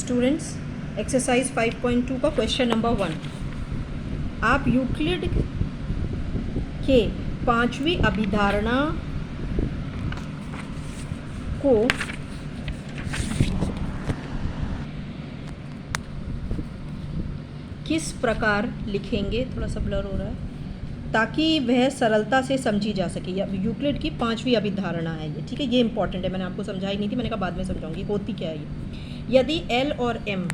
Students, exercise 5.2 का question number 1। आप Euclid के पांचवी अभिधारणा को किस प्रकार लिखेंगे, थोड़ा सा ब्लर हो रहा है, ताकि वह सरलता से समझी जा सके। यूक्लिड की पांचवी अभिधारणा है ये, ठीक है। ये इंपॉर्टेंट है, मैंने आपको समझाई नहीं थी, मैंने कहा बाद में समझाऊंगी होती क्या है ये। यदि एल और एम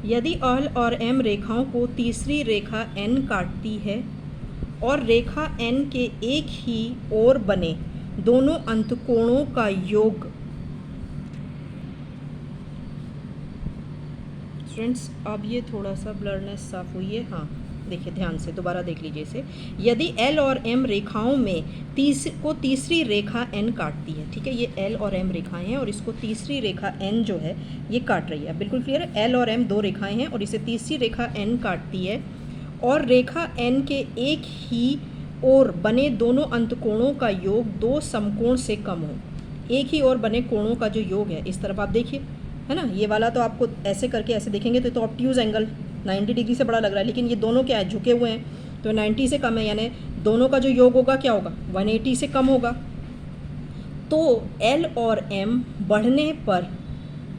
यदि एल और एम रेखाओं को तीसरी रेखा एन काटती है और रेखा एन के एक ही ओर बने दोनों अंतकोणों का योग, फ्रेंड्स अब ये थोड़ा सा ब्लरनेस साफ हुई है, हाँ देखिए ध्यान से दोबारा देख लीजिए इसे। यदि एल और एम रेखाओं में तीसरी रेखा एन काटती है, ठीक है, ये एल और एम रेखाएं हैं और इसको तीसरी रेखा एन जो है ये काट रही है। बिल्कुल क्लियर है, एल और एम दो रेखाएं हैं और इसे तीसरी रेखा एन काटती है और रेखा एन के एक ही ओर बने दोनों अंतकोणों का योग दो समकोण से कम हो। एक ही ओर बने कोणों का जो योग है, इस तरफ आप देखिए, है ना, ये वाला तो आपको ऐसे करके ऐसे देखेंगे तो ऑब्ट्यूज एंगल 90 डिग्री से बड़ा लग रहा है, लेकिन ये दोनों क्या है, झुके हुए हैं, तो 90 से कम है, यानी दोनों का जो योग होगा क्या होगा, 180 से कम होगा। तो एल और एम बढ़ने पर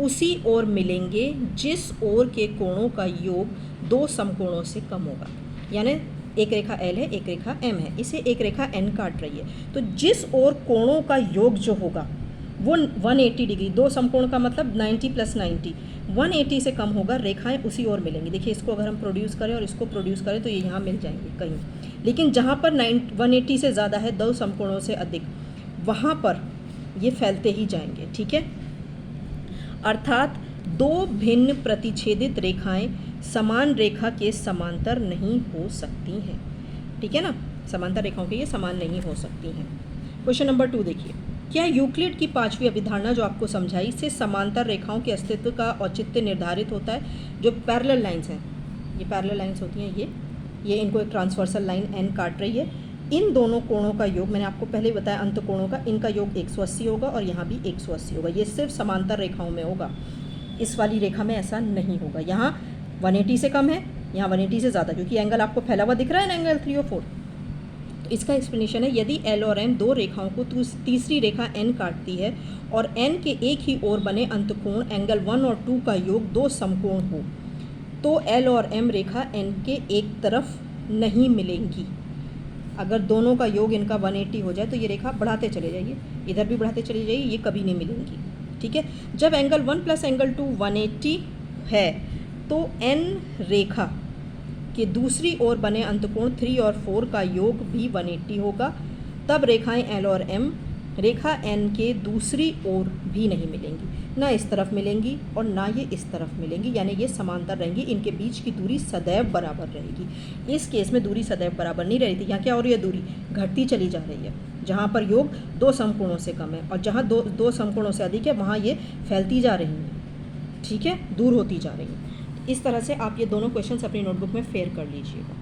उसी ओर मिलेंगे जिस ओर के कोणों का योग दो समकोणों से कम होगा। यानी एक रेखा एल है, एक रेखा एम है, इसे एक रेखा एन काट रही है, तो जिस ओर कोणों का योग जो होगा वो 180 डिग्री, दो समकोण का मतलब 90 + 90, 180 से कम होगा, रेखाएं उसी ओर मिलेंगी। देखिए इसको अगर हम प्रोड्यूस करें और इसको प्रोड्यूस करें तो ये यहाँ मिल जाएंगे कहीं, लेकिन जहाँ पर 180 से ज़्यादा है, दो समकोणों से अधिक, वहाँ पर ये फैलते ही जाएंगे, ठीक है। अर्थात दो भिन्न प्रतिच्छेदित रेखाएं समान रेखा के समांतर नहीं हो सकती हैं, ठीक है ना, समांतर रेखाओं के ये समान नहीं हो सकती हैं। क्वेश्चन नंबर 2 देखिए, क्या यूक्लिड की पांचवी अभिधारणा जो आपको समझाई से समांतर रेखाओं के अस्तित्व का औचित्य निर्धारित होता है। जो पैरेलल लाइंस हैं, ये पैरेलल लाइंस होती हैं, ये इनको एक ट्रांसवर्सल लाइन एन काट रही है, इन दोनों कोणों का योग, मैंने आपको पहले ही बताया अंत कोणों का, इनका योग 180 होगा और यहाँ भी 180 होगा। ये सिर्फ समांतर रेखाओं में होगा, इस वाली रेखा में ऐसा नहीं होगा। यहाँ 180 से कम है, यहाँ 180 से ज़्यादा, क्योंकि एंगल आपको फैला हुआ दिख रहा है ना, एंगल 3 और 4। तो इसका एक्सप्लेनेशन है, यदि एल और एम दो रेखाओं को तीसरी रेखा एन काटती है और एन के एक ही ओर बने अंतकोण एंगल 1 और 2 का योग दो समकोण हो, तो एल और एम रेखा एन के एक तरफ नहीं मिलेंगी। अगर दोनों का योग इनका 180 हो जाए तो ये रेखा बढ़ाते चले जाइए, इधर भी बढ़ाते चले जाइए, ये कभी नहीं मिलेंगी, ठीक है। जब एंगल 1 + एंगल 2 180 है तो एन रेखा कि दूसरी ओर बने अंतकोण 3 और 4 का योग भी 180 होगा, तब रेखाएं एल और एम रेखा एन के दूसरी ओर भी नहीं मिलेंगी, ना इस तरफ मिलेंगी और ना ये इस तरफ मिलेंगी, यानी ये समांतर रहेंगी, इनके बीच की दूरी सदैव बराबर रहेगी। इस केस में दूरी सदैव बराबर नहीं रही थी, यहाँ क्या हो रही है, दूरी घटती चली जा रही है। जहाँ पर योग दो समकोणों से कम है और जहाँ दो समकोणों से अधिक है वहाँ ये फैलती जा रही है, ठीक है, दूर होती जा रही है। इस तरह से आप ये दोनों क्वेश्चंस अपनी नोटबुक में फेयर कर लीजिएगा।